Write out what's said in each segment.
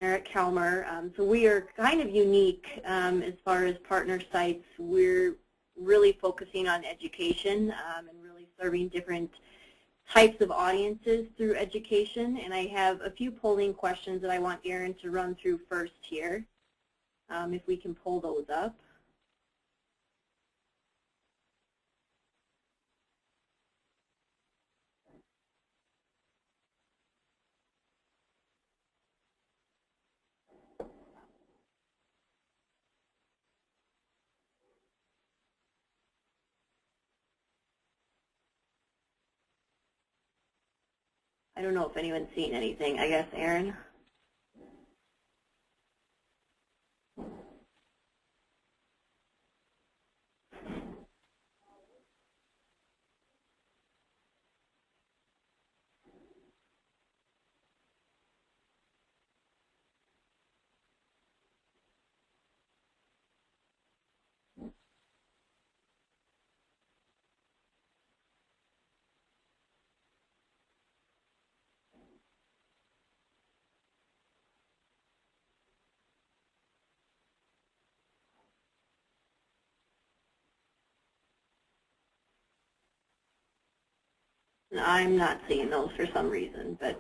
at Calmer. So we are kind of unique as far as partner sites. We're really focusing on education and really serving different types of audiences through education. And I have a few polling questions that I want Erin to run through first here, if we can pull those up. I don't know if anyone's seen anything, I guess, Erin. I'm not seeing those for some reason, but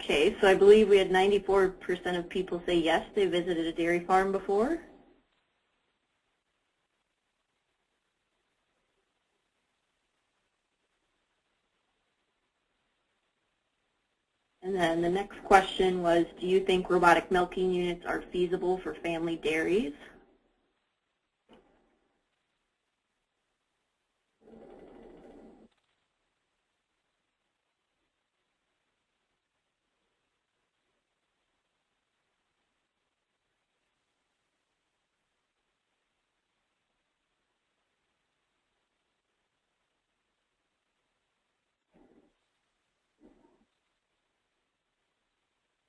okay, so I believe we had 94% of people say yes, they visited a dairy farm before. And then the next question was, do you think robotic milking units are feasible for family dairies?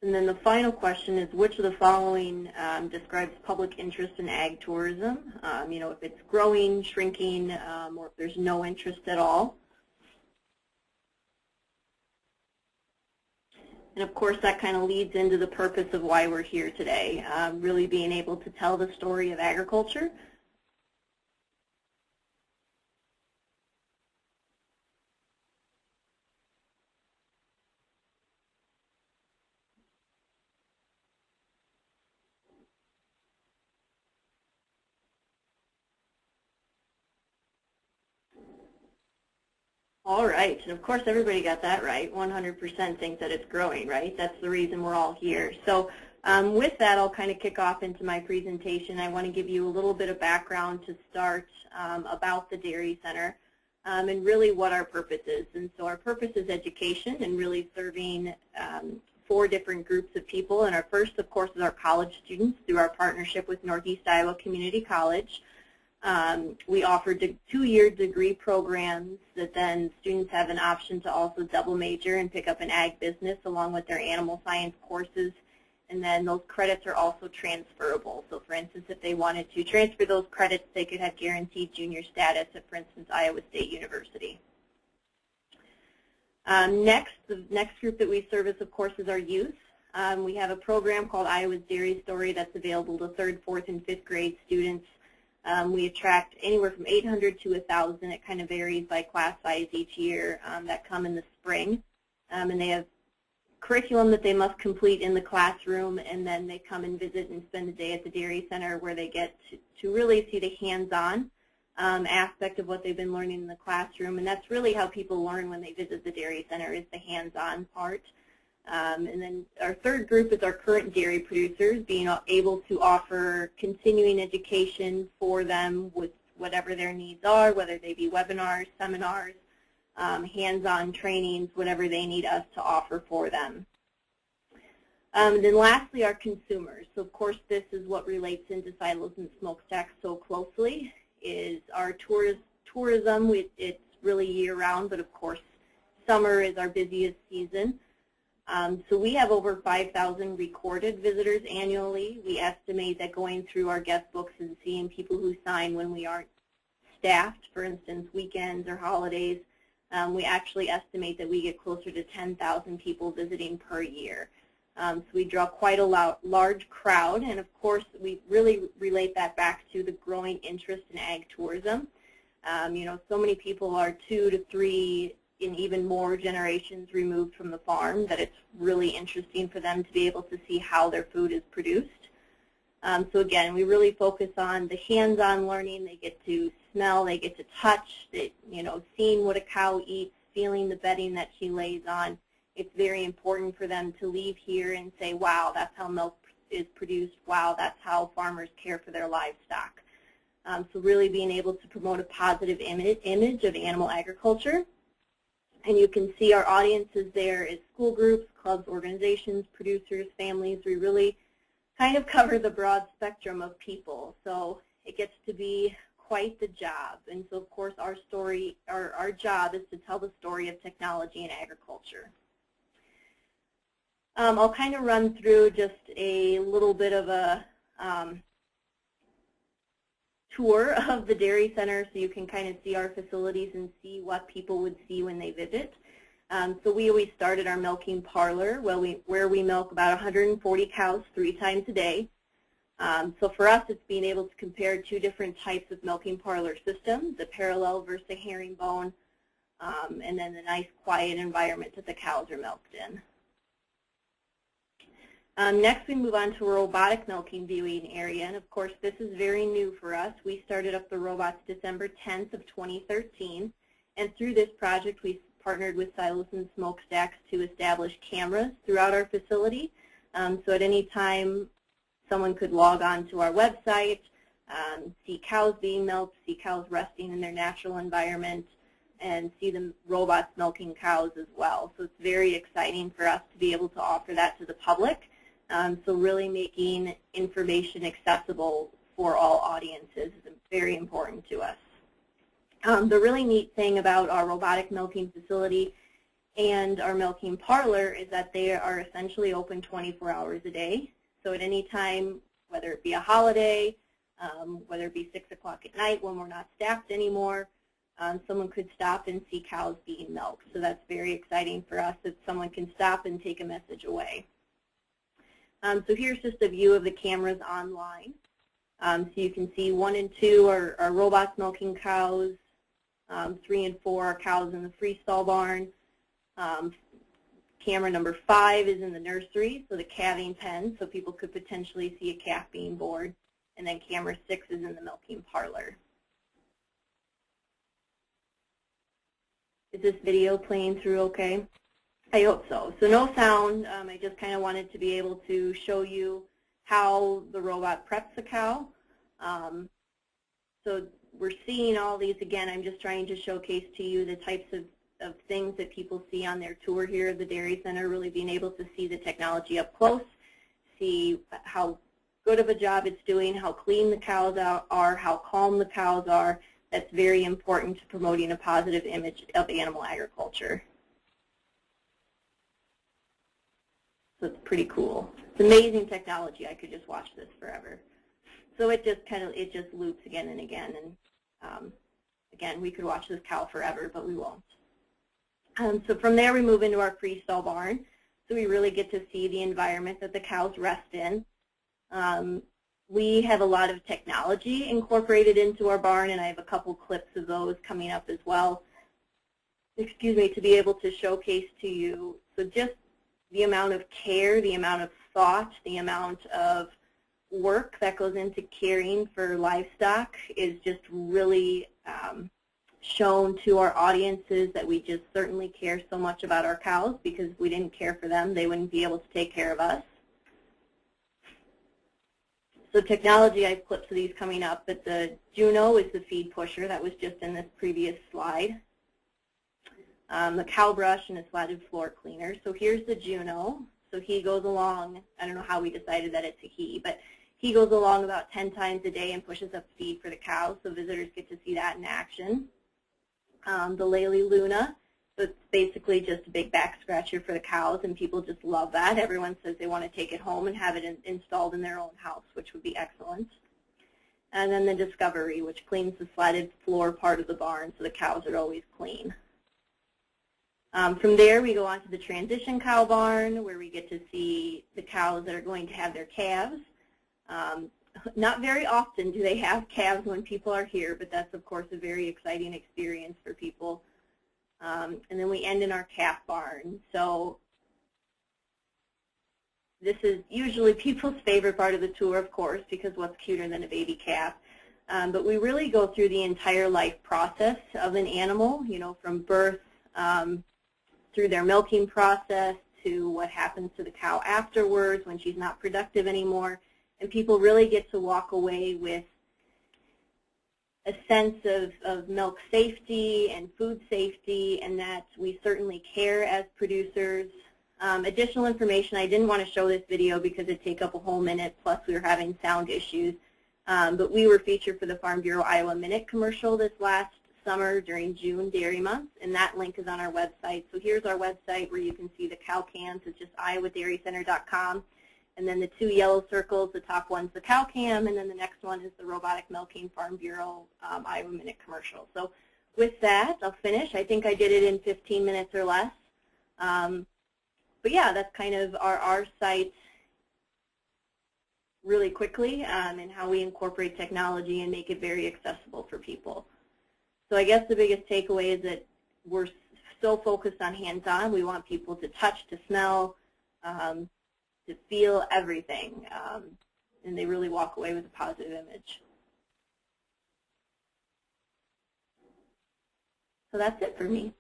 And then the final question is, which of the following describes public interest in ag tourism? You know, if it's growing, shrinking, or if there's no interest at all. And of course, that kind of leads into the purpose of why we're here today, really being able to tell the story of agriculture. All right, and of course everybody got that right. 100% think that it's growing, right? That's the reason we're all here. So with that, I'll kind of kick off into my presentation. I want to give you a little bit of background to start about the Dairy Center and really what our purpose is. And so our purpose is education and really serving 4 different groups of people. And our first, of course, is our college students through our partnership with Northeast Iowa Community College. We offer 2-year degree programs that then students have an option to also double major and pick up an ag business along with their animal science courses. And then those credits are also transferable. So for instance, if they wanted to transfer those credits, they could have guaranteed junior status at, for instance, Iowa State University. The next group that we service, of course, is our youth. We have a program called Iowa's Dairy Story that's available to 3rd, 4th, and 5th grade students. We attract anywhere from 800 to 1,000. It kind of varies by class size each year that come in the spring. And they have curriculum that they must complete in the classroom, and then they come and visit and spend the day at the Dairy Center where they get to really see the hands-on aspect of what they've been learning in the classroom. And that's really how people learn when they visit the Dairy Center, is the hands-on part. And then our third group is our current dairy producers, being able to offer continuing education for them with whatever their needs are, whether they be webinars, seminars, hands-on trainings, whatever they need us to offer for them. And then lastly, our consumers. So of course, this is what relates into silos and smokestacks so closely, is our tourism. It's really year-round, but of course, summer is our busiest season. So we have over 5,000 recorded visitors annually. We estimate that going through our guest books and seeing people who sign when we aren't staffed, for instance, weekends or holidays, we actually estimate that we get closer to 10,000 people visiting per year. So we draw quite a large crowd, and of course we really relate that back to the growing interest in ag tourism. You know, so many people are 2 to 3 and even more generations removed from the farm that it's really interesting for them to be able to see how their food is produced. So again, we really focus on the hands-on learning. They get to smell, they get to touch, you know, seeing what a cow eats, feeling the bedding that she lays on. It's very important for them to leave here and say, wow, that's how milk is produced. Wow, that's how farmers care for their livestock. So really being able to promote a positive image of animal agriculture. And you can see our audiences there as school groups, clubs, organizations, producers, families. We really kind of cover the broad spectrum of people. So it gets to be quite the job. And so of course our job is to tell the story of technology in agriculture. I'll kind of run through just a little bit of a tour of the Dairy Center so you can kind of see our facilities and see what people would see when they visit. So we always started our milking parlor where we milk about 140 cows 3 times a day. So for us, it's being able to compare 2 different types of milking parlor systems, the parallel versus the herringbone, and then the nice quiet environment that the cows are milked in. Next, we move on to a robotic milking viewing area, and of course, this is very new for us. We started up the robots December 10th of 2013, and through this project, we partnered with silos and smokestacks to establish cameras throughout our facility. So at any time, someone could log on to our website, see cows being milked, see cows resting in their natural environment, and see the robots milking cows as well. So it's very exciting for us to be able to offer that to the public. So really making information accessible for all audiences is very important to us. The really neat thing about our robotic milking facility and our milking parlor is that they are essentially open 24 hours a day. So at any time, whether it be a holiday, whether it be 6 o'clock at night when we're not staffed anymore, someone could stop and see cows being milked. So that's very exciting for us that someone can stop and take a message away. So here's just a view of the cameras online. So you can see 1 and 2 are robots milking cows. 3 and 4 are cows in the freestall barn. Camera number 5 is in the nursery, so the calving pen, so people could potentially see a calf being born. And then camera 6 is in the milking parlor. Is this video playing through okay? I hope so. So no sound. I just kind of wanted to be able to show you how the robot preps a cow. So we're seeing all these, again, I'm just trying to showcase to you the types of things that people see on their tour here at the Dairy Center, really being able to see the technology up close, see how good of a job it's doing, how clean the cows are, how calm the cows are. That's very important to promoting a positive image of animal agriculture. So it's pretty cool. It's amazing technology. I could just watch this forever. So it just loops again and again. And again, we could watch this cow forever, but we won't. So from there, we move into our freestall barn. So we really get to see the environment that the cows rest in. We have a lot of technology incorporated into our barn, and I have a couple clips of those coming up as well. Excuse me, to be able to showcase to you. So just the amount of care, the amount of thought, the amount of work that goes into caring for livestock is just really shown to our audiences that we just certainly care so much about our cows, because if we didn't care for them, they wouldn't be able to take care of us. So technology, I have clips of these coming up, but the Juno is the feed pusher that was just in this previous slide. The cow brush and a slatted floor cleaner. So here's the Juno. So he goes along, I don't know how we decided that it's a he, but he goes along about 10 times a day and pushes up feed for the cows, so visitors get to see that in action. The Leigh Luna So it's basically just a big back scratcher for the cows, and people just love that. Everyone says they want to take it home and have it installed in their own house, which would be excellent. And then the Discovery, which cleans the slatted floor part of the barn so the cows are always clean. From there, we go on to the transition cow barn, where we get to see the cows that are going to have their calves. Not very often do they have calves when people are here, but that's, of course, a very exciting experience for people. And then we end in our calf barn. So this is usually people's favorite part of the tour, of course, because what's cuter than a baby calf? But we really go through the entire life process of an animal, you know, from birth through their milking process to what happens to the cow afterwards when she's not productive anymore. And people really get to walk away with a sense of milk safety and food safety, and that we certainly care as producers. Additional information, I didn't want to show this video because it'd take up a whole minute, plus we were having sound issues. But we were featured for the Farm Bureau Iowa Minute commercial this last summer during June Dairy Month, and that link is on our website. So here's our website where you can see the cow cams. It's just iowadairycenter.com. And then the two yellow circles, the top one's the cow cam, and then the next one is the Robotic Milking Farm Bureau Iowa Minute commercial. So with that, I'll finish. I think I did it in 15 minutes or less. But yeah, that's kind of our site really quickly, and how we incorporate technology and make it very accessible for people. So I guess the biggest takeaway is that we're still focused on hands-on. We want people to touch, to smell, to feel everything, and they really walk away with a positive image. So that's it for me.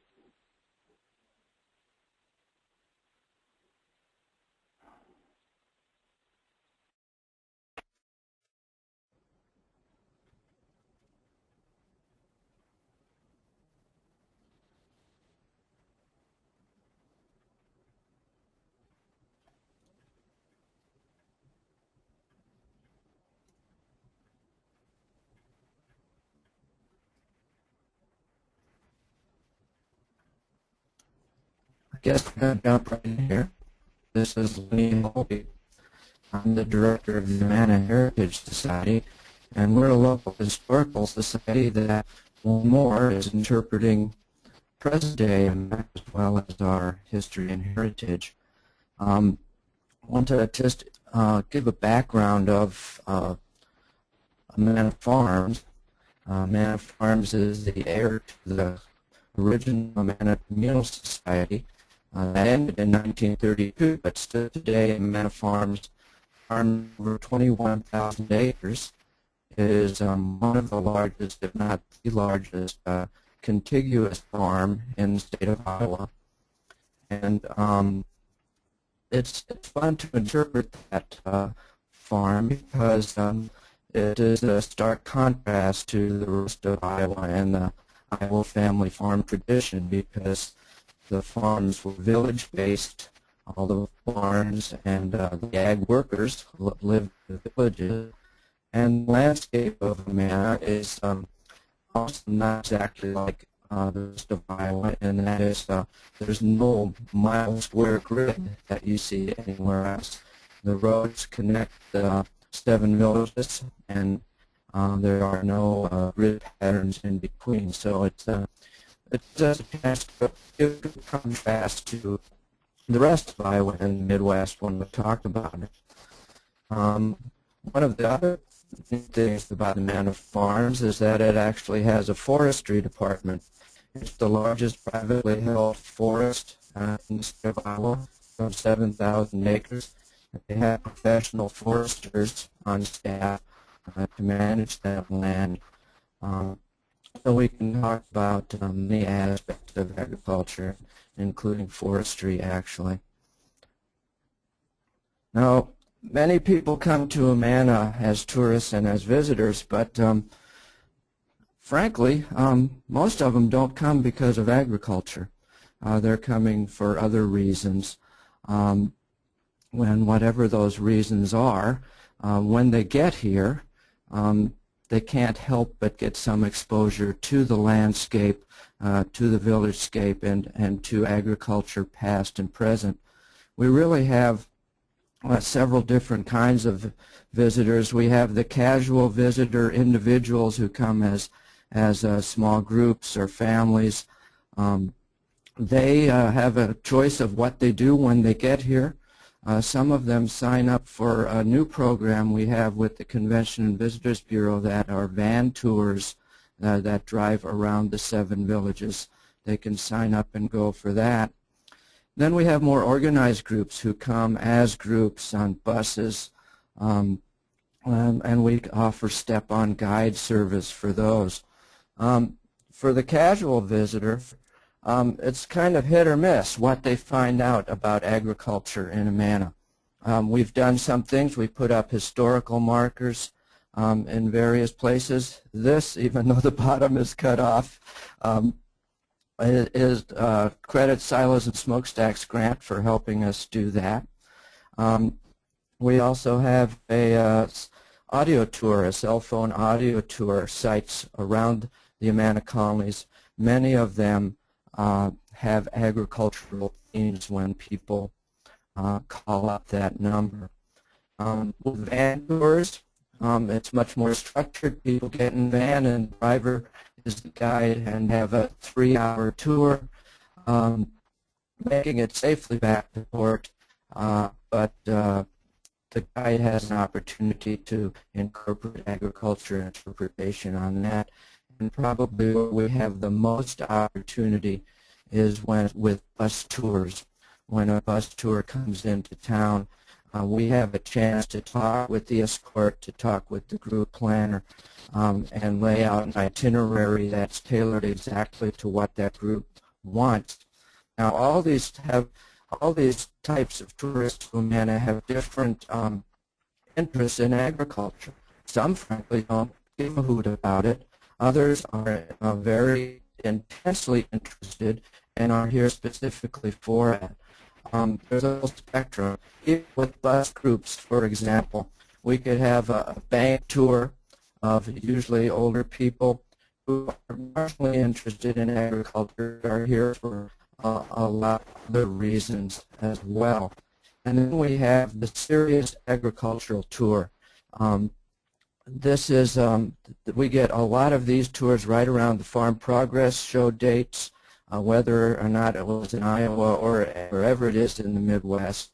I guess I'm going to jump right in here. This is Lanny Haldy. I'm the director of the Amana Heritage Society, and we're a local historical society that, one more, is interpreting present-day as well as our history and heritage. I want to just give a background of Amana Farms. Amana Farms is the heir to the original Amana Communal Society. That ended in 1932, but still today Amana Farms farm over 21,000 acres. It is one of the largest, if not the largest, contiguous farm in the state of Iowa. And it's fun to interpret that farm because it is a stark contrast to the rest of Iowa and the Iowa family farm tradition, because the farms were village-based. All the farms and the ag workers lived in the villages. And the landscape of Amana is also not exactly like the rest of Iowa, and that is there's no mile-square grid that you see anywhere else. The roads connect 7 villages, and there are no grid patterns in between. So it's just a chance to give a good contrast to the rest of Iowa and the Midwest when we talked about it. One of the other things about the Amana Farms is that it actually has a forestry department. It's the largest privately held forest in the state of Iowa, from 7,000 acres. They have professional foresters on staff to manage that land. So we can talk about many aspects of agriculture, including forestry, actually. Now, many people come to Amana as tourists and as visitors, but frankly, most of them don't come because of agriculture. They're coming for other reasons. When whatever those reasons are, when they get here, they can't help but get some exposure to the landscape, to the village-scape, and to agriculture past and present. We really have several different kinds of visitors. We have the casual visitor, individuals who come as small groups or families. They have a choice of what they do when they get here. Some of them sign up for a new program we have with the Convention and Visitors Bureau that are van tours that drive around the 7 villages. They can sign up and go for that. Then we have more organized groups who come as groups on buses, and we offer step-on guide service for those. For the casual visitor, it's kind of hit or miss what they find out about agriculture in Amana. We've done some things. We put up historical markers in various places. This, even though the bottom is cut off, is credit Silos and Smokestacks grant for helping us do that. We also have a audio tour, a cell phone audio tour sites around the Amana Colonies. Many of them have agricultural themes when people call up that number. With van tours, it's much more structured. People get in van and the driver is the guide and have a 3-hour tour, making it safely back to port, but the guide has an opportunity to incorporate agriculture interpretation on that. And probably where we have the most opportunity is with bus tours. When a bus tour comes into town, we have a chance to talk with the escort, to talk with the group planner, and lay out an itinerary that's tailored exactly to what that group wants. Now, all these types of tourists who Amana have different interests in agriculture. Some, frankly, don't give a hoot about it. Others are very intensely interested and are here specifically for it. There's a whole spectrum. Even with bus groups, for example, we could have a bank tour of usually older people who are marginally interested in agriculture, are here for a lot of other reasons as well. And then we have the serious agricultural tour. This is, we get a lot of these tours right around the Farm Progress show dates, whether or not it was in Iowa or wherever it is in the Midwest.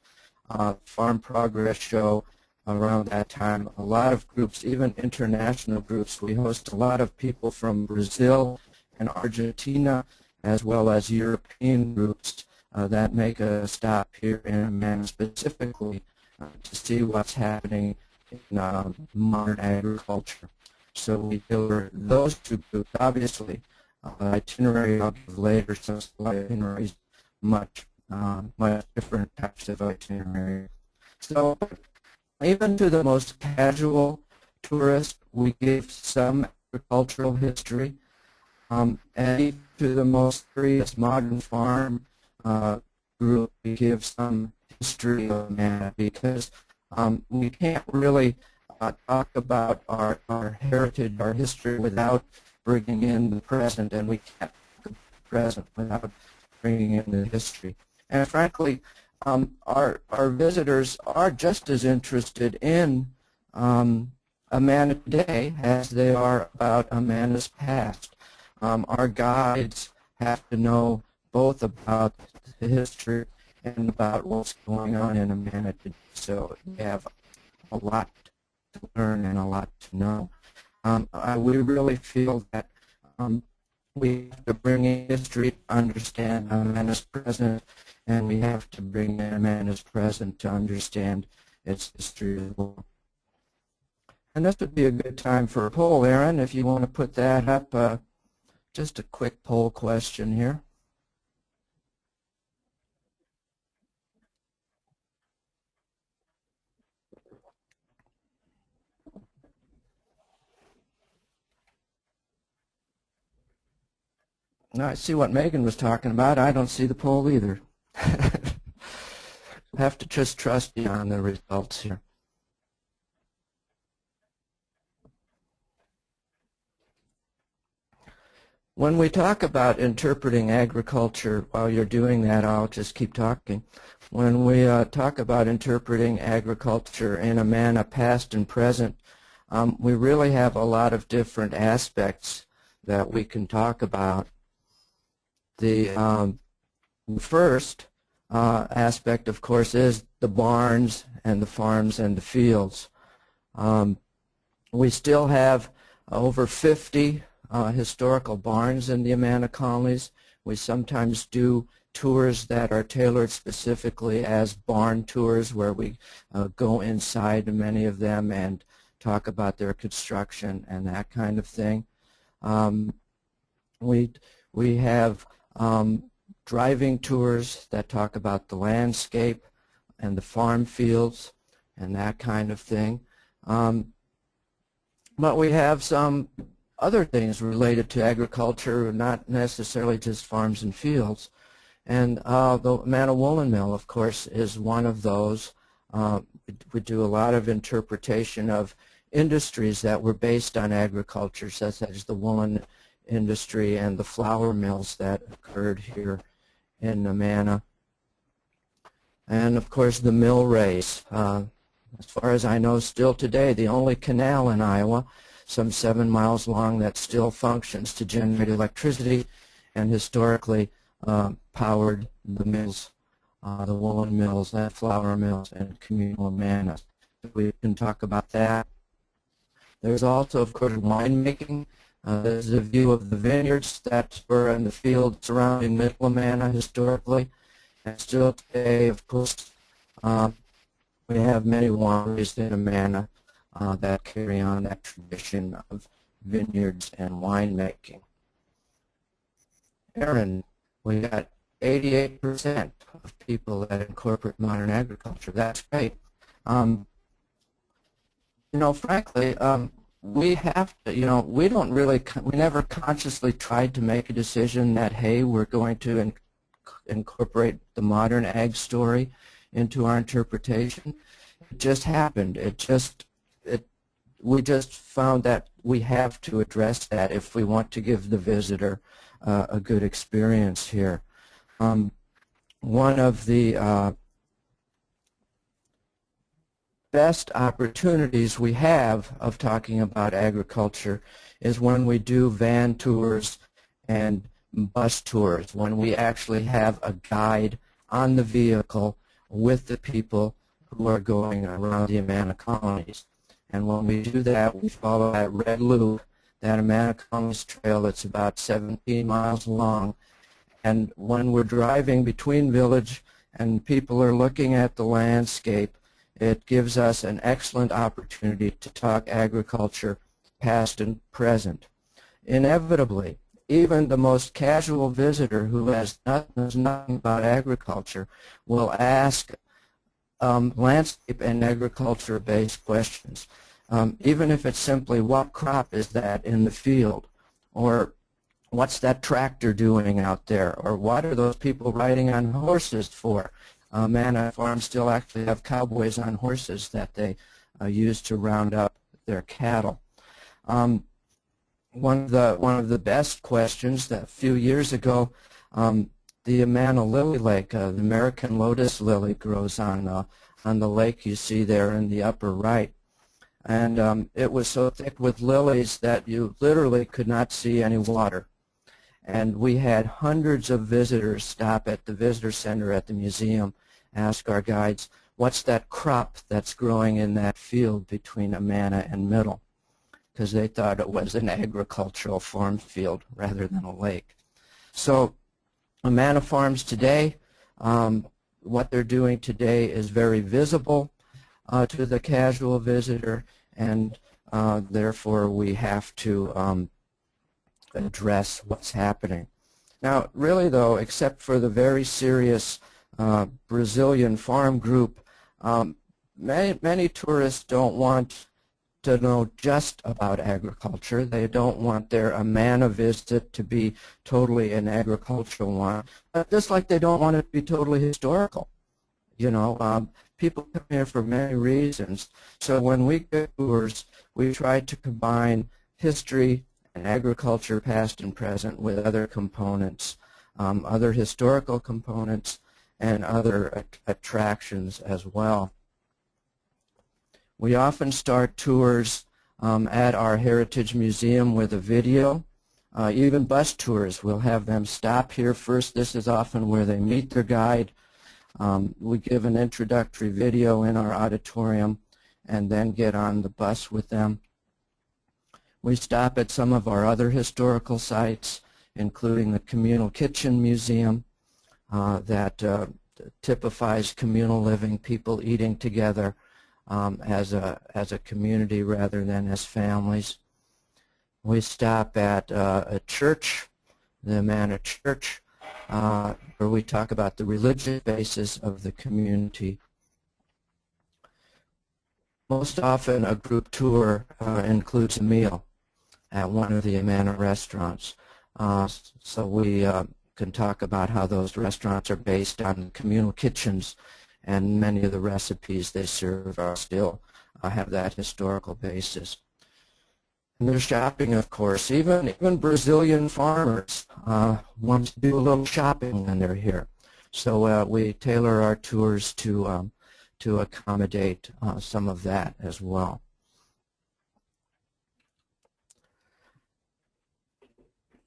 Farm Progress show around that time. A lot of groups, even international groups. We host a lot of people from Brazil and Argentina, as well as European groups that make a stop here in Amana specifically to see what's happening in modern agriculture. So we deliver those two groups. Obviously, itinerary I'll give later, so itineraries much different types of itinerary. So even to the most casual tourist, we give some agricultural history, and even to the most serious modern farm group, we give some history of Amana, because we can't really talk about our heritage, our history, without bringing in the present, and we can't talk about the present without bringing in the history. And frankly, our visitors are just as interested in Amana today as they are about Amana's past. Our guides have to know both about the history and about what's going on in Amana today. So we have a lot to learn and a lot to know. We really feel that we have to bring in history to understand Amana's present, and we have to bring in Amana's present to understand its history as well. And this would be a good time for a poll, Aaron, if you want to put that up. Just a quick poll question here. Now, I see what Megan was talking about. I don't see the poll either. Have to just trust you on the results here. When we talk about interpreting agriculture, while you're doing that, I'll just keep talking. When we talk about interpreting agriculture in Amana past and present, we really have a lot of different aspects that we can talk about. The first aspect, of course, is the barns and the farms and the fields. We still have over 50 historical barns in the Amana Colonies. We sometimes do tours that are tailored specifically as barn tours, where we go inside many of them and talk about their construction and that kind of thing. We have driving tours that talk about the landscape and the farm fields and that kind of thing. But we have some other things related to agriculture, not necessarily just farms and fields. And the Amana Woolen Mill, of course, is one of those. We do a lot of interpretation of industries that were based on agriculture, such as the woolen industry and the flour mills that occurred here in Amana. And of course the mill race. As far as I know, still today, the only canal in Iowa, some 7 miles long, that still functions to generate electricity and historically powered the mills, the woolen mills and flour mills and communal Amana. We can talk about that. There's also, of course, winemaking. There's a view of the vineyards that were in the field surrounding Middle Amana historically. And still today, of course, we have many wineries in Amana that carry on that tradition of vineyards and winemaking. Aaron, we got 88% of people that incorporate modern agriculture. That's great. You know, frankly, we have to, you know, we never consciously tried to make a decision that, hey, we're going to incorporate the modern ag story into our interpretation. It just happened. We just found that we have to address that if we want to give the visitor a good experience here. One of the best opportunities we have of talking about agriculture is when we do van tours and bus tours, when we actually have a guide on the vehicle with the people who are going around the Amana Colonies. And when we do that, we follow that red loop, that Amana Colonies trail that's about 17 miles long. And when we're driving between village and people are looking at the landscape, it gives us an excellent opportunity to talk agriculture, past and present. Inevitably, even the most casual visitor who knows nothing about agriculture will ask landscape and agriculture-based questions. Even if it's simply, what crop is that in the field? Or what's that tractor doing out there? Or what are those people riding on horses for? Amana farms still actually have cowboys on horses that they use to round up their cattle. One of the best questions that a few years ago, the Amana lily lake, the American lotus lily, grows on the lake you see there in the upper right. And it was so thick with lilies that you literally could not see any water. And we had hundreds of visitors stop at the visitor center at the museum, ask our guides, what's that crop that's growing in that field between Amana and Middle? Because they thought it was an agricultural farm field rather than a lake. So Amana farms today, what they're doing today is very visible to the casual visitor, and therefore we have to address what's happening. Now, really though, except for the very serious Brazilian farm group, many tourists don't want to know just about agriculture. They don't want their Amana visit to be totally an agricultural one, just like they don't want it to be totally historical. You know, people come here for many reasons. So when we get tours, we try to combine history and agriculture past and present with other components, other historical components, and other attractions as well. We often start tours at our Heritage Museum with a video. Even bus tours, we'll have them stop here first. This is often where they meet their guide. We give an introductory video in our auditorium and then get on the bus with them. We stop at some of our other historical sites, including the Communal Kitchen Museum that typifies communal living, people eating together as a community rather than as families. We stop at a church, the Amana Church, where we talk about the religious basis of the community. Most often a group tour includes a meal at one of the Amana restaurants. So we can talk about how those restaurants are based on communal kitchens, and many of the recipes they serve are still have that historical basis. And there's shopping, of course. Even Brazilian farmers want to do a little shopping when they're here. So we tailor our tours to accommodate some of that as well.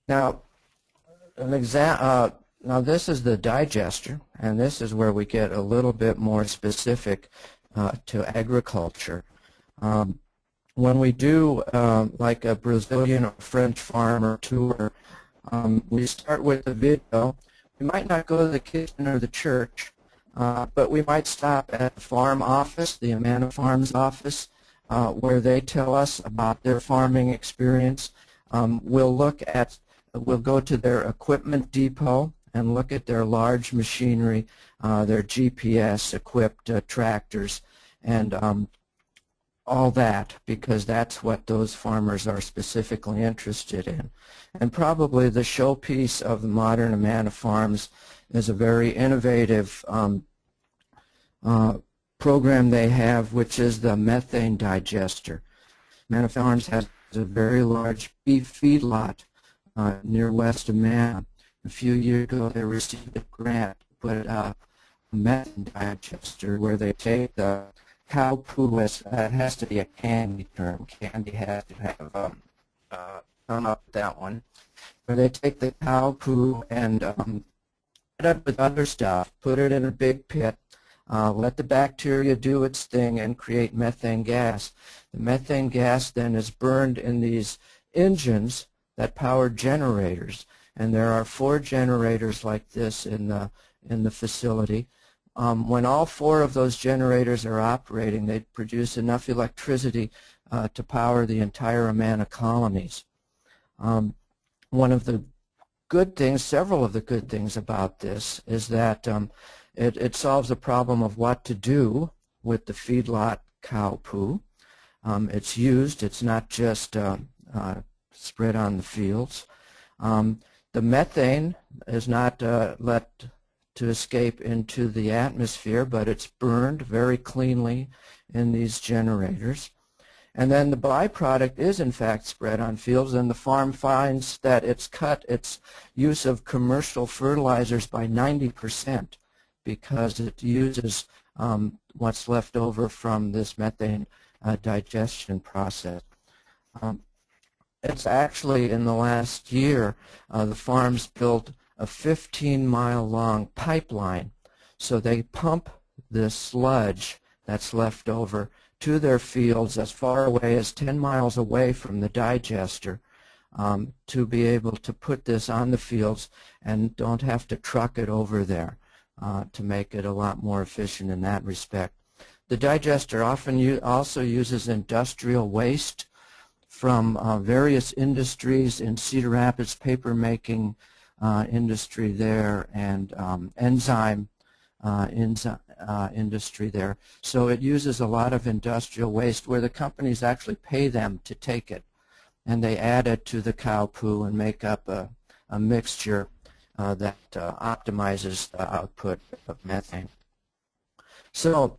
Now, now this is the digester, and this is where we get a little bit more specific to agriculture. When we do like a Brazilian or French farmer tour, we start with the video. We might not go to the kitchen or the church, but we might stop at the farm office, the Amana Farms office, where they tell us about their farming experience. We'll go to their equipment depot and look at their large machinery, their GPS-equipped tractors, and all that, because that's what those farmers are specifically interested in. And probably the showpiece of the modern Amana Farms is a very innovative program they have, which is the methane digester. Amana Farms has a very large beef feedlot near West Amana. A few years ago they received a grant to put a methane digester where they take the cow poo, it has to be a candy term. Candy has to have come up with that one. Where they take the cow poo and put it with other stuff, put it in a big pit, let the bacteria do its thing and create methane gas. The methane gas then is burned in these engines that power generators, and there are 4 generators like this in the facility. When all 4 of those generators are operating, they produce enough electricity to power the entire Amana Colonies. One of the good things, several of the good things about this is that it solves the problem of what to do with the feedlot cow poo. It's used, it's not just spread on the fields. The methane is not let to escape into the atmosphere, but it's burned very cleanly in these generators. And then the byproduct is in fact spread on fields, and the farm finds that it's cut its use of commercial fertilizers by 90% because it uses what's left over from this methane digestion process. It's actually, in the last year, the farms built a 15-mile-long pipeline. So they pump the sludge that's left over to their fields as far away as 10 miles away from the digester to be able to put this on the fields and don't have to truck it over there to make it a lot more efficient in that respect. The digester often also uses industrial waste from various industries in Cedar Rapids, paper making industry there, and enzyme industry there. So it uses a lot of industrial waste where the companies actually pay them to take it, and they add it to the cow poo and make up a mixture that optimizes the output of methane. So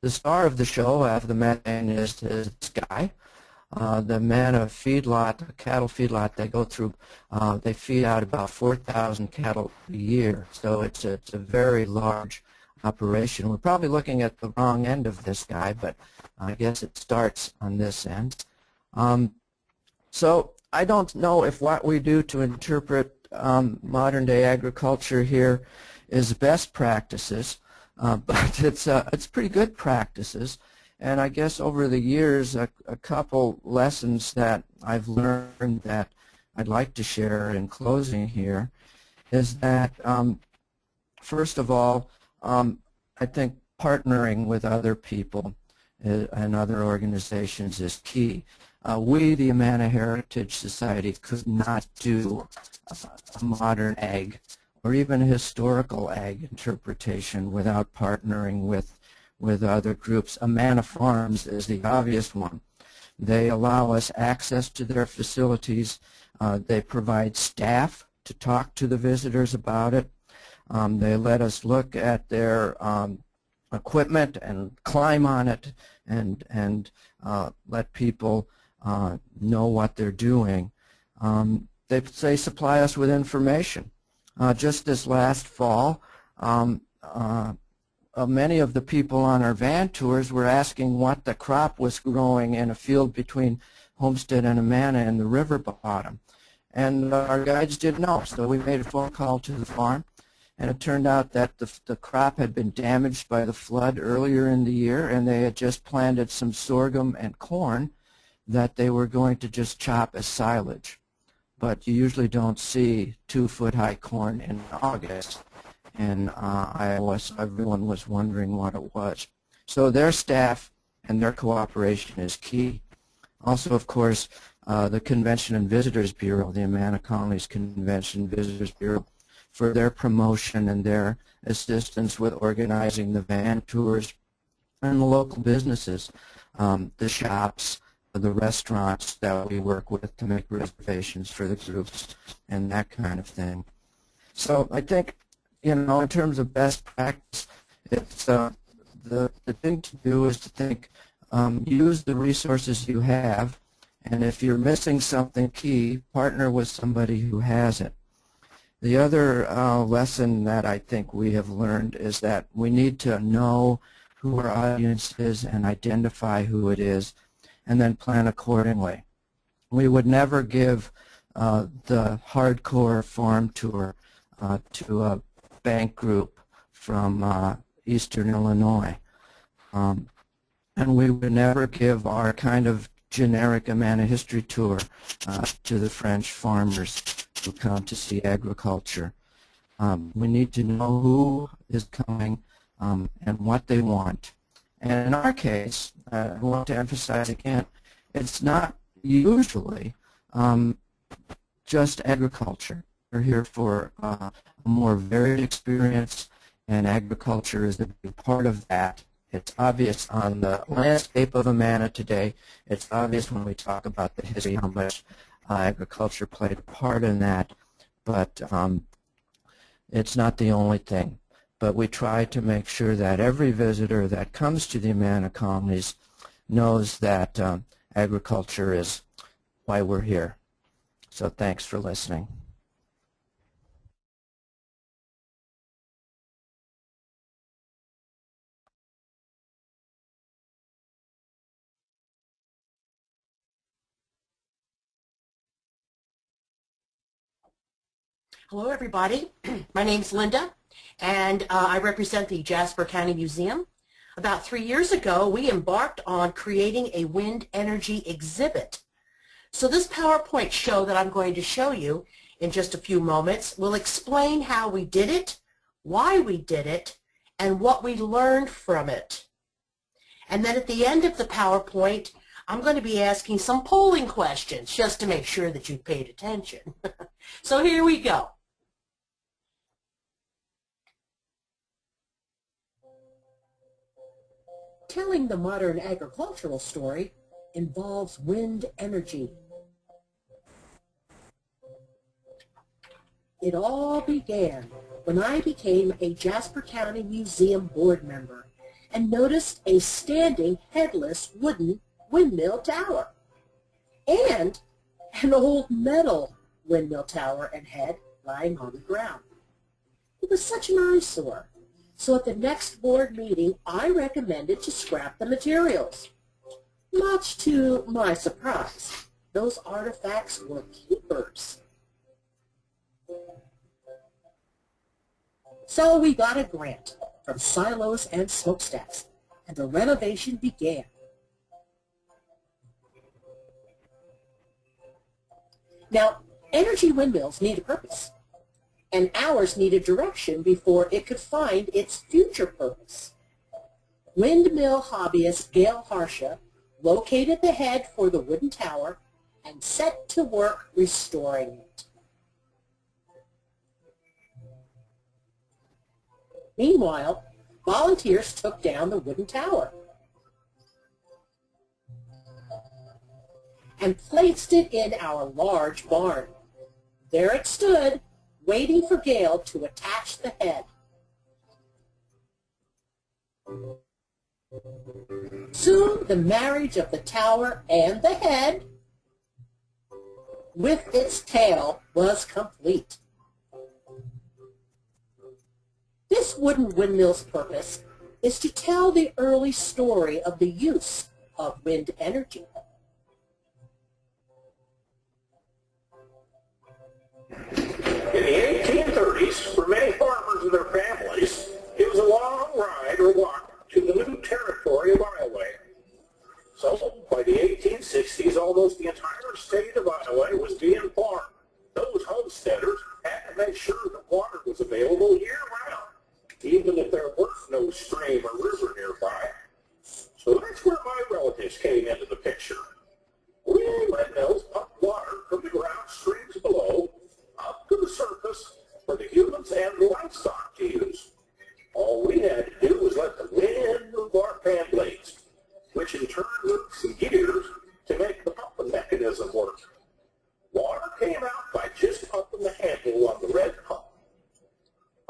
the star of the show of the methane is this guy. The Amana feedlot, the cattle feedlot, they go through, they feed out about 4,000 cattle a year. So it's a very large operation. We're probably looking at the wrong end of this guy, but I guess it starts on this end. So I don't know if what we do to interpret modern day agriculture here is best practices, but it's pretty good practices. And I guess over the years, a couple lessons that I've learned that I'd like to share in closing here is that, first of all, I think partnering with other people and other organizations is key. We, the Amana Heritage Society, could not do a modern ag or even a historical ag interpretation without partnering with other groups. Amana Farms is the obvious one. They allow us access to their facilities. They provide staff to talk to the visitors about it. They let us look at their equipment and climb on it and let people know what they're doing. They supply us with information. Just this last fall, many of the people on our van tours were asking what the crop was growing in a field between Homestead and Amana in the river bottom. And our guides didn't know, so we made a phone call to the farm, and it turned out that the crop had been damaged by the flood earlier in the year, and they had just planted some sorghum and corn that they were going to just chop as silage. But you usually don't see 2-foot-high corn in August. And everyone was wondering what it was. So their staff and their cooperation is key. Also, of course, the Convention and Visitors Bureau, the Amana Colonies Convention and Visitors Bureau, for their promotion and their assistance with organizing the van tours, and the local businesses, the shops, the restaurants that we work with to make reservations for the groups and that kind of thing. So I think, in terms of best practice, it's the thing to do is to think, use the resources you have, and if you're missing something key, partner with somebody who has it. The other lesson that I think we have learned is that we need to know who our audience is and identify who it is, and then plan accordingly. We would never give the hardcore farm tour to a bank group from eastern Illinois. And we would never give our kind of generic Amana history tour to the French farmers who come to see agriculture. We need to know who is coming and what they want. And in our case, I want to emphasize again, it's not usually just agriculture. We're here for a more varied experience, and agriculture is a big part of that. It's obvious on the landscape of Amana today. It's obvious when we talk about the history how much agriculture played a part in that, but it's not the only thing. But we try to make sure that every visitor that comes to the Amana Colonies knows that agriculture is why we're here. So thanks for listening. Hello, everybody. My name's Linda, and I represent the Jasper County Museum. About 3 years ago, we embarked on creating a wind energy exhibit. So this PowerPoint show that I'm going to show you in just a few moments will explain how we did it, why we did it, and what we learned from it. And then at the end of the PowerPoint, I'm going to be asking some polling questions just to make sure that you paid attention. So here we go. Telling the modern agricultural story involves wind energy. It all began when I became a Jasper County Museum board member and noticed a standing headless wooden windmill tower. and an old metal windmill tower and head lying on the ground. It was such an eyesore. So at the next board meeting, I recommended to scrap the materials. Much to my surprise, those artifacts were keepers. So we got a grant from silos and smokestacks, and the renovation began. Now, energy windmills need a purpose, and ours needed direction before it could find its future purpose. Windmill hobbyist Gail Harsha located the head for the wooden tower and set to work restoring it. Meanwhile, volunteers took down the wooden tower and placed it in our large barn. There it stood, waiting for Gail to attach the head. Soon the marriage of the tower and the head with its tail was complete. This wooden windmill's purpose is to tell the early story of the use of wind energy. In the 1830s, for many farmers and their families, it was a long ride or walk to the new territory of Iowa. So, by the 1860s, almost the entire state of Iowa was being farmed. Those homesteaders had to make sure that water was available year-round, even if there was no stream or river nearby. So that's where my relatives came into the picture. Windmills pump water from the ground streams below up to the surface for the humans and the livestock to use. All we had to do was let the wind move our fan blades, which in turn moved some gears to make the pumping mechanism work. Water came out by just pumping the handle on the red pump.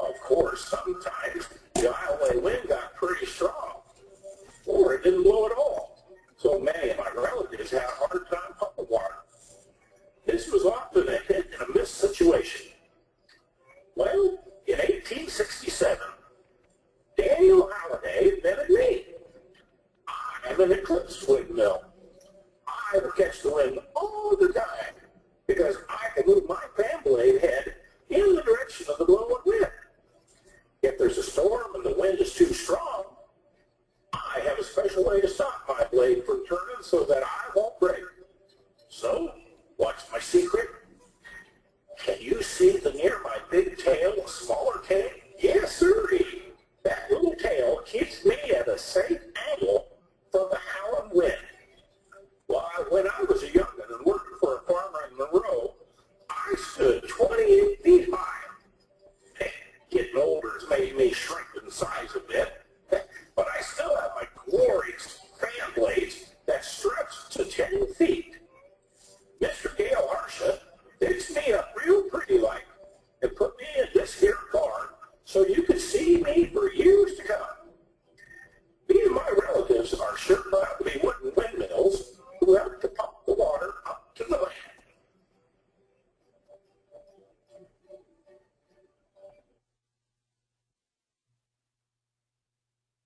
Of course, sometimes the Iowa wind got pretty strong, or it didn't blow at all. So many of my relatives had a hard time pumping water. This was often a hit and a miss situation. Well, in 1867, Daniel Halliday invented me. I am an eclipse windmill. I will catch the wind all the time because I can move my fan blade head in the direction of the blowing wind. If there's a storm and the wind is too strong, I have a special way to stop my blade from turning so that I won't break. So, what's my secret? Can you see the near my big tail, a smaller tail? Yes, sirree. That little tail keeps me at a safe angle from the howling wind. Why, when I was a young'un and working for a farmer in Monroe, I stood 28 feet high. Getting older has made me shrink in size a bit, but I still have my glorious fan blades that stretch to 10 feet. Mr. Gail Harsha fixed me up real pretty like and put me in this here barn so you could see me for years to come. Me and my relatives are sure proud to be wooden windmills who help to pump the water up to the land.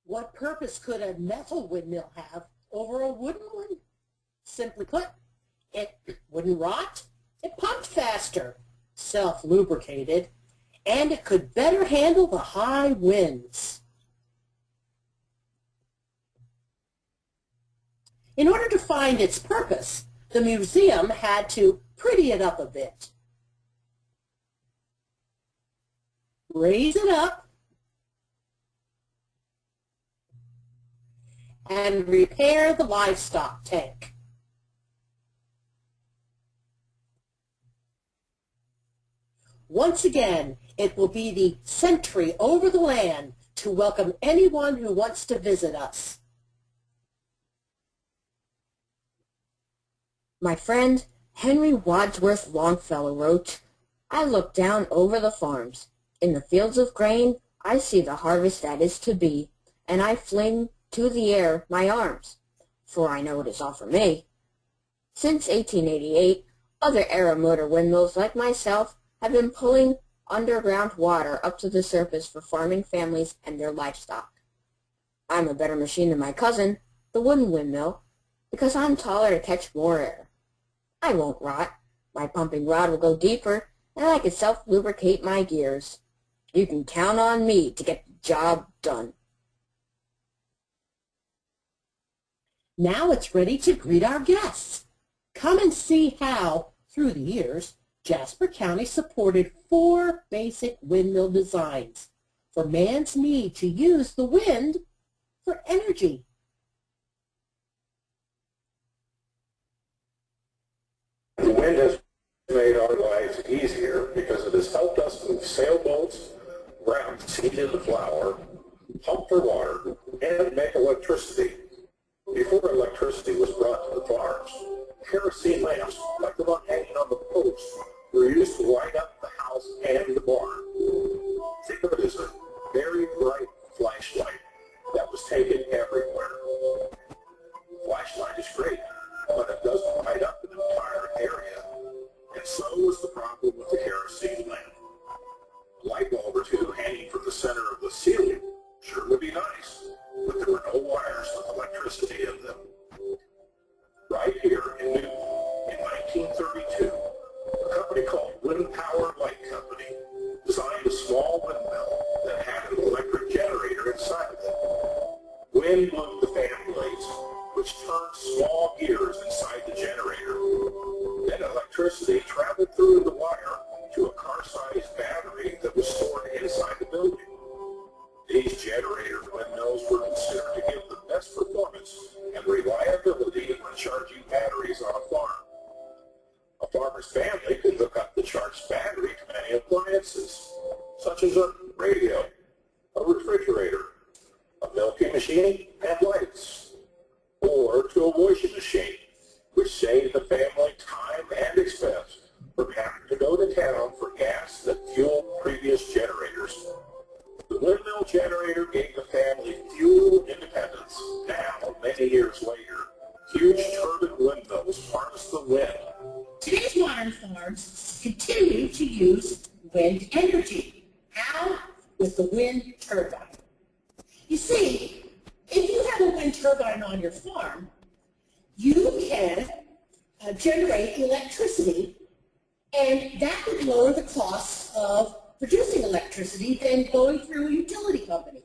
What purpose could a metal windmill have over a wooden one? Simply put, it wouldn't rot, it pumped faster, self-lubricated, and it could better handle the high winds. In order to find its purpose, the museum had to pretty it up a bit. Raise it up, and repair the livestock tank. Once again, it will be the sentry over the land to welcome anyone who wants to visit us. My friend Henry Wadsworth Longfellow wrote, "I look down over the farms. In the fields of grain I see the harvest that is to be, and I fling to the air my arms, for I know it is all for me. Since 1888, other aeromotor windmills like myself have been pulling underground water up to the surface for farming families and their livestock. I'm a better machine than my cousin, the wooden windmill, because I'm taller to catch more air. I won't rot. My pumping rod will go deeper, and I can self-lubricate my gears. You can count on me to get the job done. Now it's ready to greet our guests. Come and see how, through the years, Jasper County supported 4 basic windmill designs for man's need to use the wind for energy. The wind has made our lives easier because it has helped us move sailboats, ground seed into flour, pump for water, and make electricity. Before electricity was brought to the farms, kerosene lamps, like the one hanging on the post, were used to light up the house and the barn. Think of it as a very bright flashlight that was taken everywhere. Flashlight is great, but it doesn't light up an entire area. And so was the problem with the kerosene lamp. A light bulb or two hanging from the center of the ceiling sure would be nice, but there were no wires with electricity in them. Right here in Newton, in 1932, a company called Wind Power Light Company designed a small windmill that had an electric generator inside of it. Wind blew the fan blades, which turned small gears inside the generator. Then electricity traveled through the wire to a car-sized battery that was stored inside the building. These generator windmills were considered to give the best performance and reliability when charging batteries on a farm. A farmer's family could hook up the charged battery to many appliances, such as a radio, a refrigerator, a milking machine, and lights, or to a washing machine, which saved the family time and expense from having to go to town for gas that fueled previous generators. The windmill generator gave the family fuel independence. Now, many years later, huge turbine windmills harness the wind. Today's modern farms continue to use wind energy. How? With the wind turbine. You see, if you have a wind turbine on your farm, you can generate electricity, and that would lower the cost of producing electricity than going through a utility company.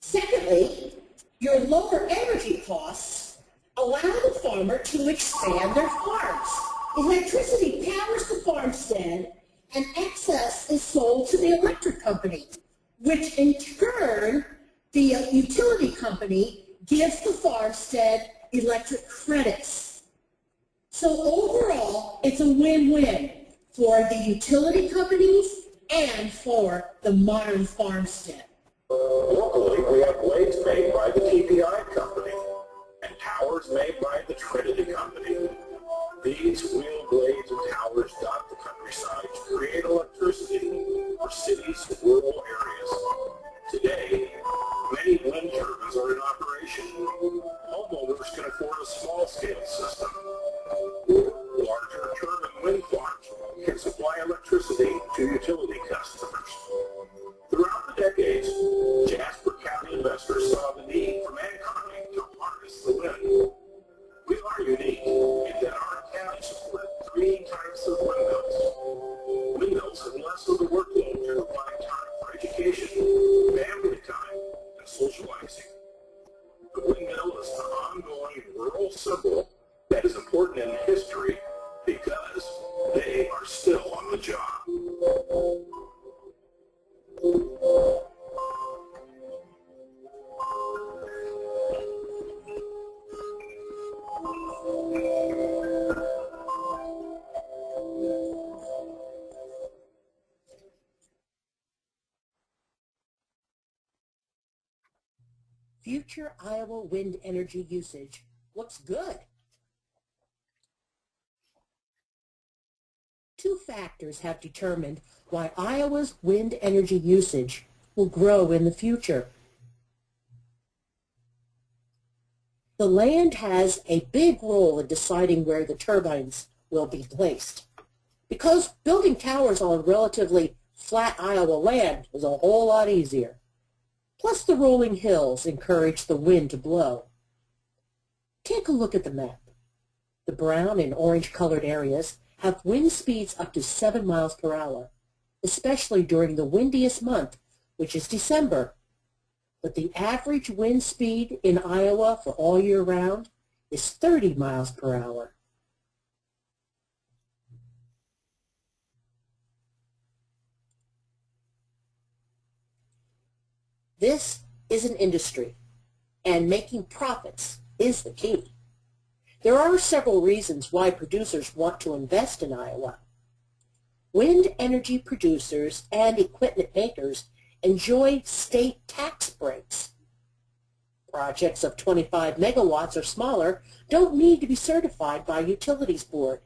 Secondly, your lower energy costs allow the farmer to expand their farms. Electricity powers the farmstead, and excess is sold to the electric company, which in turn, the utility company gives the farmstead electric credits. So overall, it's a win-win for the utility companies and for the modern farmstead. Locally, we have blades made by the TPI company and towers made by the Trinity company. These wheel blades and towers dot the countryside to create electricity for cities and rural areas. Today, many wind turbines are in operation. Homeowners can afford a small-scale system. Larger turbine wind farms can supply electricity to utility customers. Throughout the decades, Jasper County investors saw the need for mankind to harness the wind. We are unique in that our county supported 3 types of windmills. Windmills have less of the workload to provide time for education, family time, and socializing. The windmill is an ongoing rural symbol that is important in history because they are still on the job. Future Iowa wind energy usage looks good. 2 factors have determined why Iowa's wind energy usage will grow in the future. The land has a big role in deciding where the turbines will be placed. Because building towers on relatively flat Iowa land is a whole lot easier. Plus the rolling hills encourage the wind to blow. Take a look at the map. The brown and orange-colored areas have wind speeds up to 7 miles per hour, especially during the windiest month, which is December. But the average wind speed in Iowa for all year round is 30 miles per hour. This is an industry, and making profits is the key. There are several reasons why producers want to invest in Iowa. Wind energy producers and equipment makers enjoy state tax breaks. Projects of 25 megawatts or smaller don't need to be certified by Utilities Board.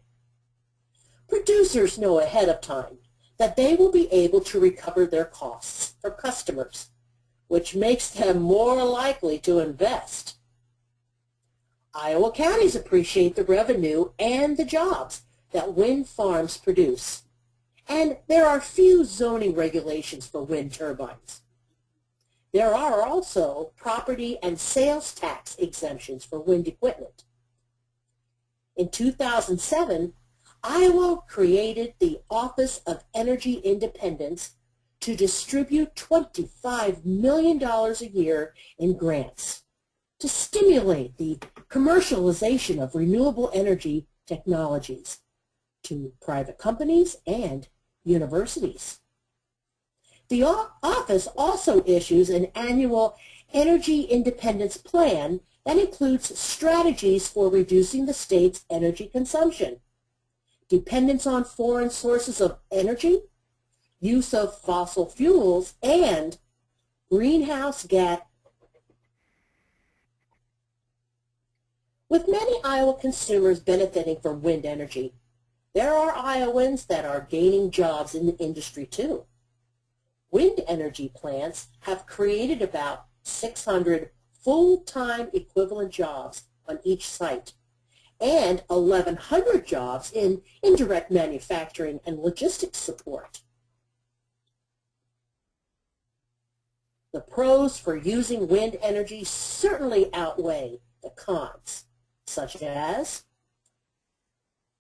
Producers know ahead of time that they will be able to recover their costs from customers, which makes them more likely to invest. Iowa counties appreciate the revenue and the jobs that wind farms produce, and there are few zoning regulations for wind turbines. There are also property and sales tax exemptions for wind equipment. In 2007, Iowa created the Office of Energy Independence to distribute $25 million a year in grants to stimulate the commercialization of renewable energy technologies to private companies and universities. The office also issues an annual Energy Independence Plan that includes strategies for reducing the state's energy consumption, dependence on foreign sources of energy, use of fossil fuels, and greenhouse gas. With many Iowa consumers benefiting from wind energy, there are Iowans that are gaining jobs in the industry too. Wind energy plants have created about 600 full-time equivalent jobs on each site and 1,100 jobs in indirect manufacturing and logistics support. The pros for using wind energy certainly outweigh the cons, such as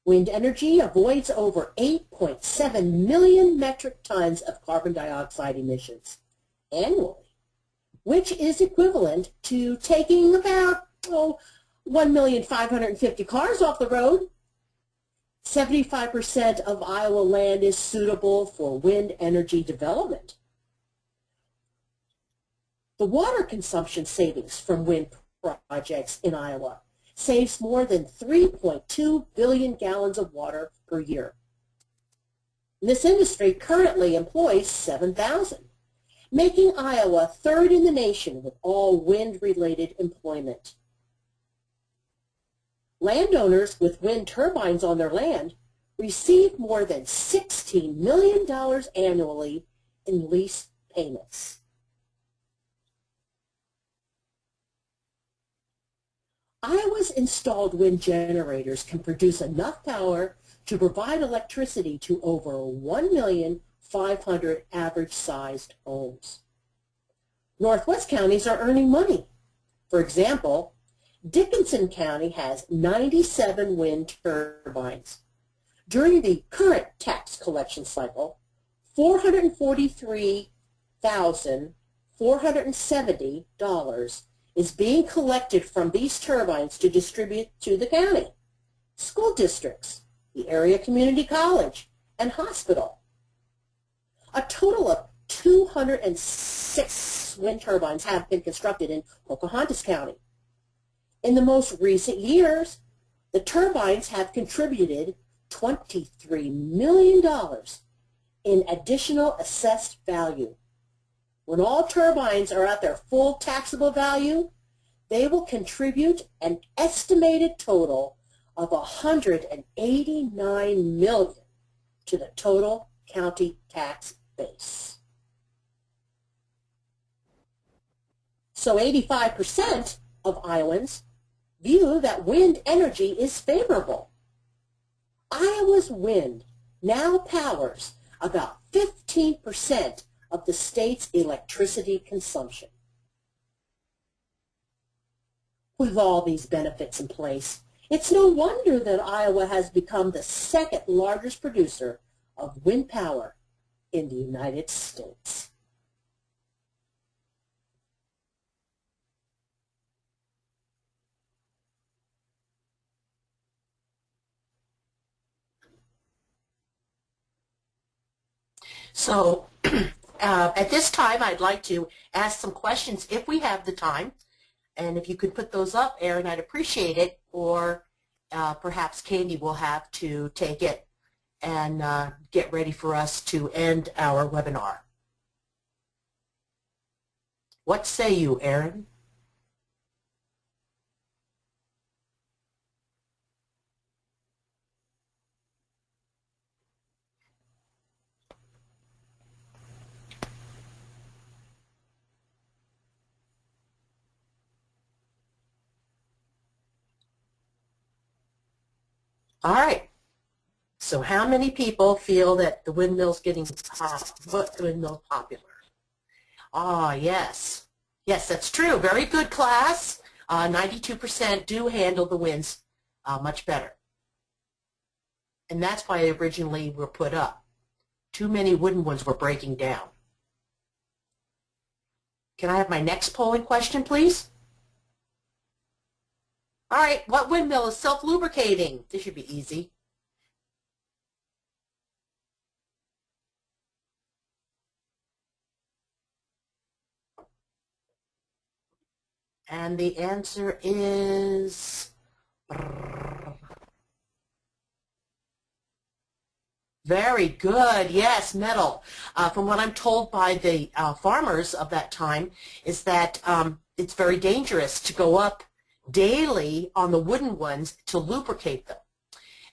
wind energy avoids over 8.7 million metric tons of carbon dioxide emissions annually, which is equivalent to taking about 1,550,000 cars off the road. 75% of Iowa land is suitable for wind energy development. The water consumption savings from wind projects in Iowa saves more than 3.2 billion gallons of water per year. This industry currently employs 7,000, making Iowa third in the nation with all wind-related employment. Landowners with wind turbines on their land receive more than $16 million annually in lease payments. Iowa's installed wind generators can produce enough power to provide electricity to over 1,500,000 average-sized homes. Northwest counties are earning money. For example, Dickinson County has 97 wind turbines. During the current tax collection cycle, $443,470 is being collected from these turbines to distribute to the county, school districts, the area community college, and hospital. A total of 206 wind turbines have been constructed in Pocahontas County. In the most recent years, the turbines have contributed $23 million in additional assessed value. When all turbines are at their full taxable value, they will contribute an estimated total of $189 million to the total county tax base. So 85% of Iowans view that wind energy is favorable. Iowa's wind now powers about 15% of the state's electricity consumption. With all these benefits in place, it's no wonder that Iowa has become the second largest producer of wind power in the United States. So at this time, I'd like to ask some questions if we have the time. And if you could put those up, Erin, I'd appreciate it. Or perhaps Candy will have to take it and get ready for us to end our webinar. What say you, Erin? All right. So how many people feel that the windmill's getting windmill popular? Ah, yes. Yes, that's true. Very good, class. 92% do handle the winds much better. And that's why they originally were put up. Too many wooden ones were breaking down. Can I have my next polling question, please? All right, what windmill is self-lubricating? This should be easy. And the answer is very good. Yes, metal. From what I'm told by the farmers of that time is that it's very dangerous to go up daily on the wooden ones to lubricate them.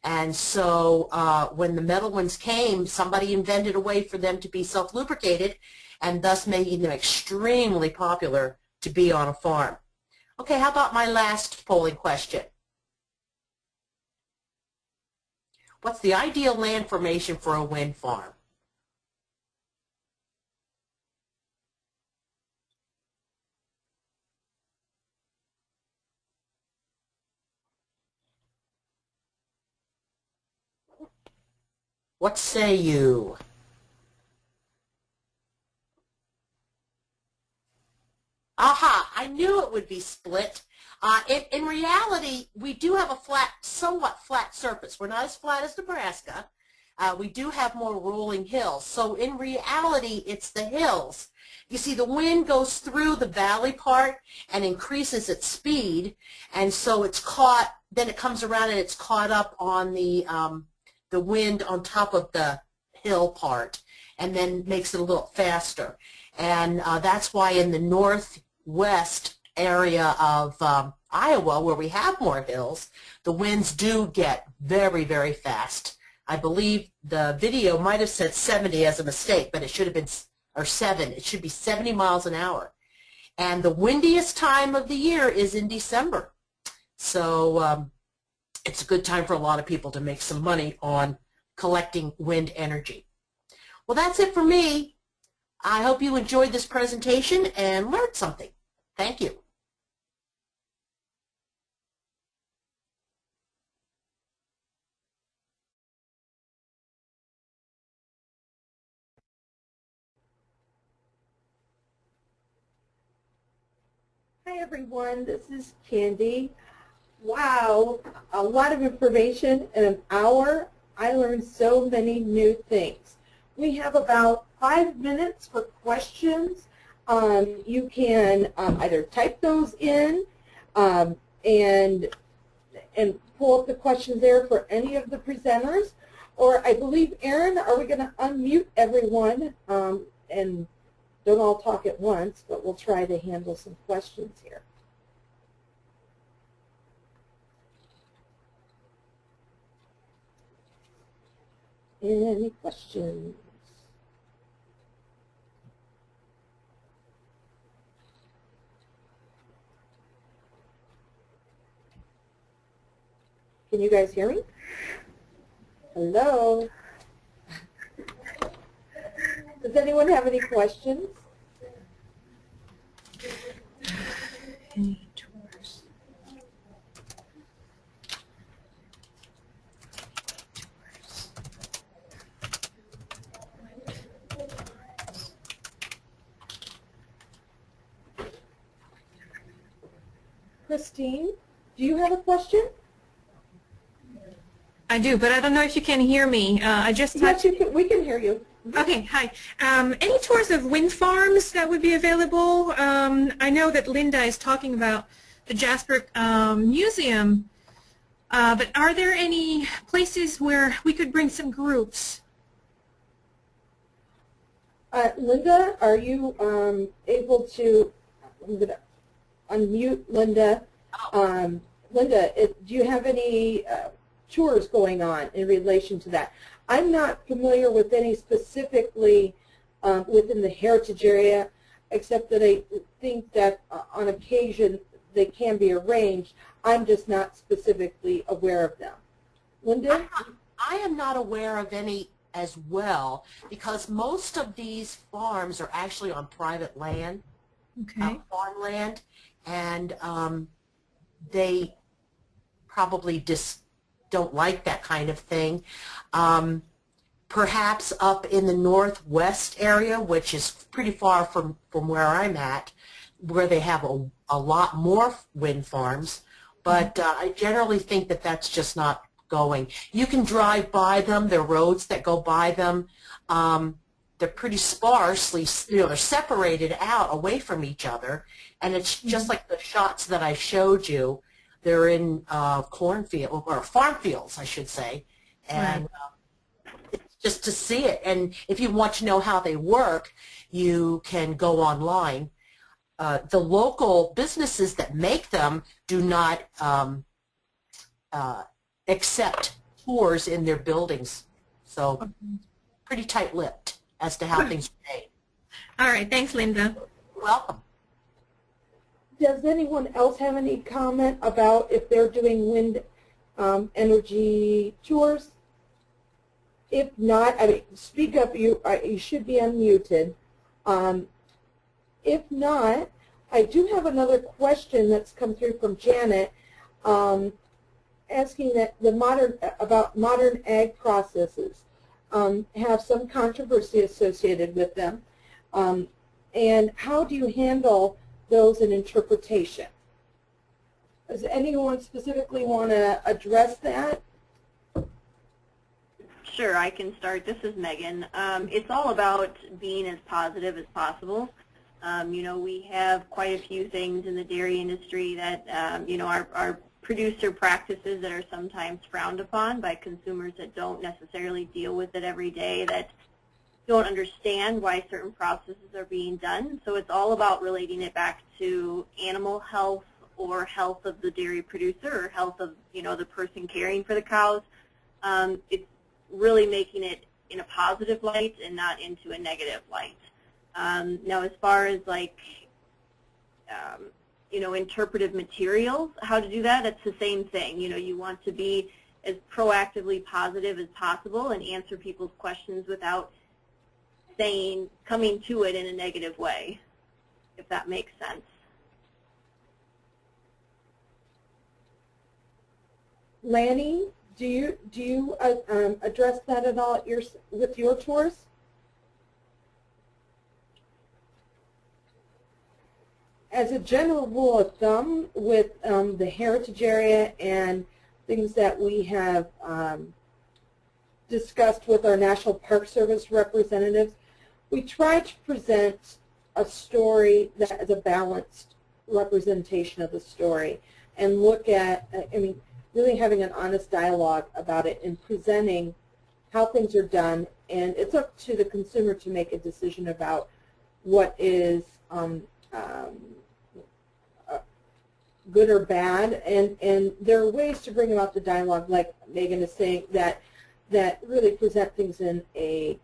And so when the metal ones came, somebody invented a way for them to be self-lubricated and thus making them extremely popular to be on a farm. Okay, how about my last polling question? What's the ideal land formation for a wind farm? What say you? Aha, I knew it would be split. In reality, we do have a somewhat flat surface. We're not as flat as Nebraska. We do have more rolling hills. So in reality, it's the hills. You see, the wind goes through the valley part and increases its speed, and so it's caught, then it comes around and it's caught up on the wind on top of the hill part, and then makes it a little faster. And that's why in the northwest area of Iowa, where we have more hills, the winds do get very, very fast. I believe the video might have said 70 as a mistake, but it should have been, or 7. It should be 70 miles an hour. And the windiest time of the year is in December. So it's a good time for a lot of people to make some money on collecting wind energy. Well, that's it for me. I hope you enjoyed this presentation and learned something. Thank you. Hi everyone, this is Candy. Wow, a lot of information in an hour. I learned so many new things. We have about 5 minutes for questions. You can either type those in and pull up the questions there for any of the presenters, or I believe, Erin, are we going to unmute everyone and don't all talk at once, but we'll try to handle some questions here. Any questions? Can you guys hear me? Hello? Does anyone have any questions? Any tours? Christine, do you have a question? I do, but I don't know if you can hear me. I just Yes, we can hear you. Okay, hi. Any tours of wind farms that would be available? I know that Linda is talking about the Jasper Museum, but are there any places where we could bring some groups? Linda, are you able to, I'm going to unmute Linda. Linda, do you have any tours going on in relation to that? I'm not familiar with any specifically within the heritage area, except that I think that on occasion they can be arranged. I'm just not specifically aware of them. Linda? I am not aware of any as well, because most of these farms are actually on private land, Okay. farmland, and they probably just don't like that kind of thing. Perhaps up in the northwest area, which is pretty far from where I'm at, where they have a lot more wind farms, but I generally think that that's just not going. You can drive by them. There are roads that go by them. They're pretty sparsely, they're separated out away from each other, and it's just like the shots that I showed you. They're in cornfield, or farm fields, I should say, and it's just to see it. And if you want to know how they work, you can go online. The local businesses that make them do not accept tours in their buildings, so pretty tight-lipped as to how things are made. All right, thanks, Linda. You're welcome. Does anyone else have any comment about if they're doing wind energy tours? If not, I mean, speak up. You should be unmuted. If not, I do have another question that's come through from Janet, asking that about modern ag processes have some controversy associated with them, and how do you handle those in interpretation? Does anyone specifically want to address that? Sure, I can start. This is Megan. It's all about being as positive as possible. You know, we have quite a few things in the dairy industry that, you know, are producer practices that are sometimes frowned upon by consumers that don't necessarily deal with it every day, that don't understand why certain processes are being done. So it's all about relating it back to animal health or health of the dairy producer or health of, you know, the person caring for the cows. It's really making it in a positive light and not into a negative light. Now, as far as like, you know, interpretive materials, how to do that, it's the same thing. You know, you want to be as proactively positive as possible and answer people's questions without coming to it in a negative way, if that makes sense. Lanny, do you address that at all with your tours? As a general rule of thumb, with the heritage area and things that we have discussed with our National Park Service representatives, we try to present a story that is a balanced representation of the story and look at, I mean, really having an honest dialogue about it and presenting how things are done. And it's up to the consumer to make a decision about what is good or bad. And there are ways to bring about the dialogue, like Megan is saying, that really present things in a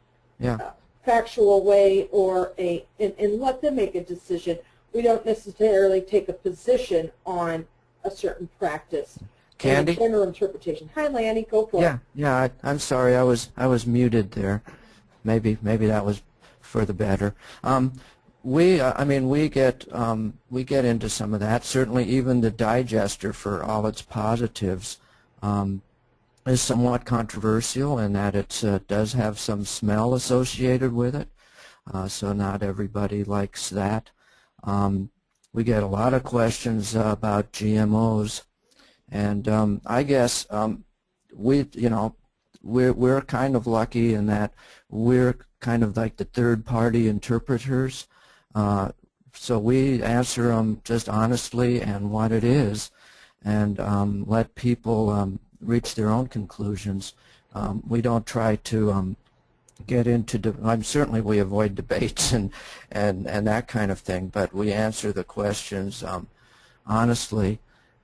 factual way, or and let them make a decision. We don't necessarily take a position on a certain practice. Candy? General interpretation. Hi, Lanny. Go for it. Yeah. I'm sorry. I was muted there. Maybe that was for the better. We get into some of that. Certainly, even the digester, for all its positives, is somewhat controversial in that it does have some smell associated with it. So not everybody likes that. We get a lot of questions about GMOs, and I guess we're kind of lucky in that we're kind of like the third-party interpreters. So we answer them just honestly and what it is, and let people reach their own conclusions. We don't try to get into, certainly we avoid debates and that kind of thing, but we answer the questions honestly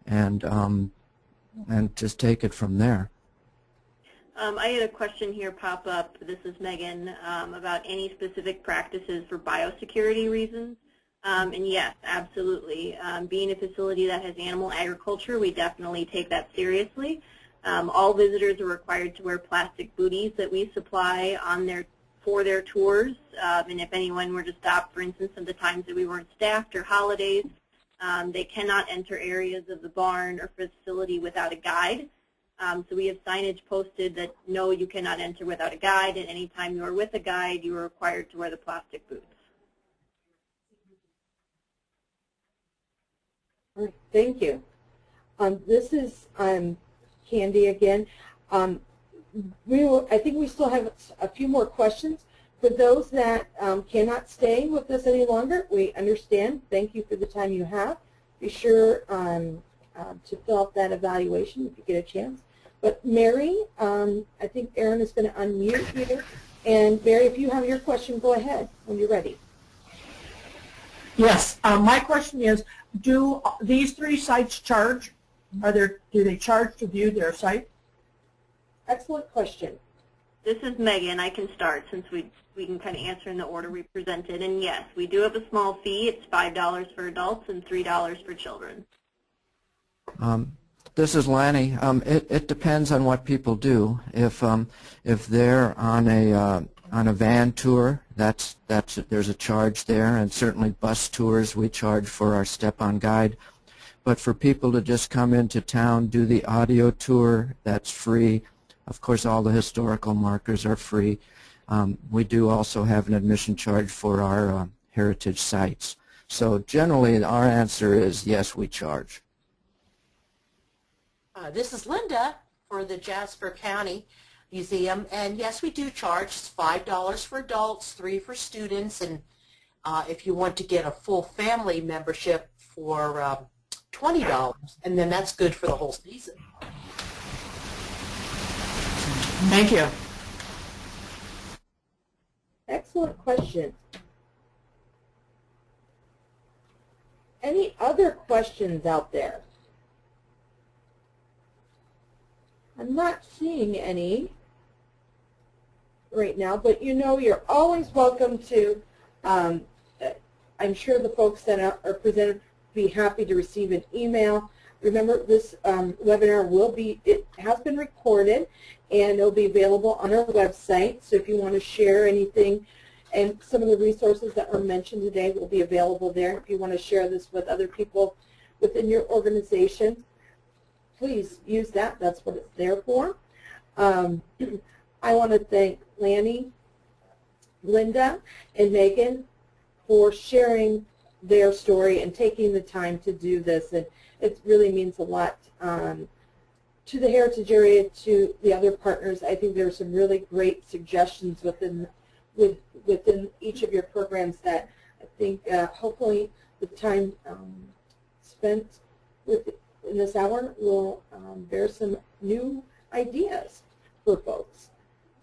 and just take it from there. I had a question here pop up. This is Megan, about any specific practices for biosecurity reasons. And yes, absolutely. Being a facility that has animal agriculture, we definitely take that seriously. All visitors are required to wear plastic booties that we supply for their tours. And if anyone were to stop, for instance, at the times that we weren't staffed or holidays, they cannot enter areas of the barn or facility without a guide. So we have signage posted that no, you cannot enter without a guide, and any time you are with a guide, you are required to wear the plastic boots. All right, thank you. This is Candy again. I think we still have a few more questions. For those that cannot stay with us any longer, we understand. Thank you for the time you have. Be sure to fill out that evaluation if you get a chance. But Mary, I think Erin is going to unmute you. And Mary, if you have your question, go ahead when you're ready. Yes, my question is, do these 3 sites charge? Do they charge to view their site? Excellent question. This is Megan. I can start since we can kind of answer in the order we presented. And yes, we do have a small fee. It's $5 for adults and $3 for children. This is Lanny. It depends on what people do. If they're on a van tour, there's a charge there, and certainly bus tours we charge for our step-on guide. But for people to just come into town, do the audio tour, that's free. Of course, all the historical markers are free. We do also have an admission charge for our heritage sites. So generally, our answer is yes, we charge. This is Linda for the Jasper County Museum, and yes, we do charge. It's $5 for adults, $3 for students, and if you want to get a full family membership for $20, and then that's good for the whole season. Thank you. Excellent question. Any other questions out there? I'm not seeing any right now, but you know you're always welcome to, I'm sure the folks that are presented will be happy to receive an email. Remember, this webinar it has been recorded, and it'll be available on our website. So if you want to share anything, and some of the resources that were mentioned today will be available there. If you want to share this with other people within your organization, please use that. That's what it's there for. I want to thank Lanny, Linda, and Megan for sharing their story and taking the time to do this. And it really means a lot to the heritage area, to the other partners. I think there are some really great suggestions within each of your programs that I think hopefully the time spent in this hour will bear some new ideas for folks.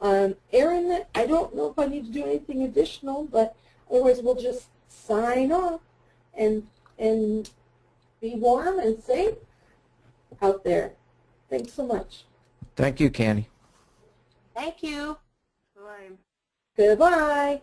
Erin, I don't know if I need to do anything additional, but otherwise we'll just sign off and be warm and safe out there. Thanks so much. Thank you, Candy. Thank you. Bye. Goodbye.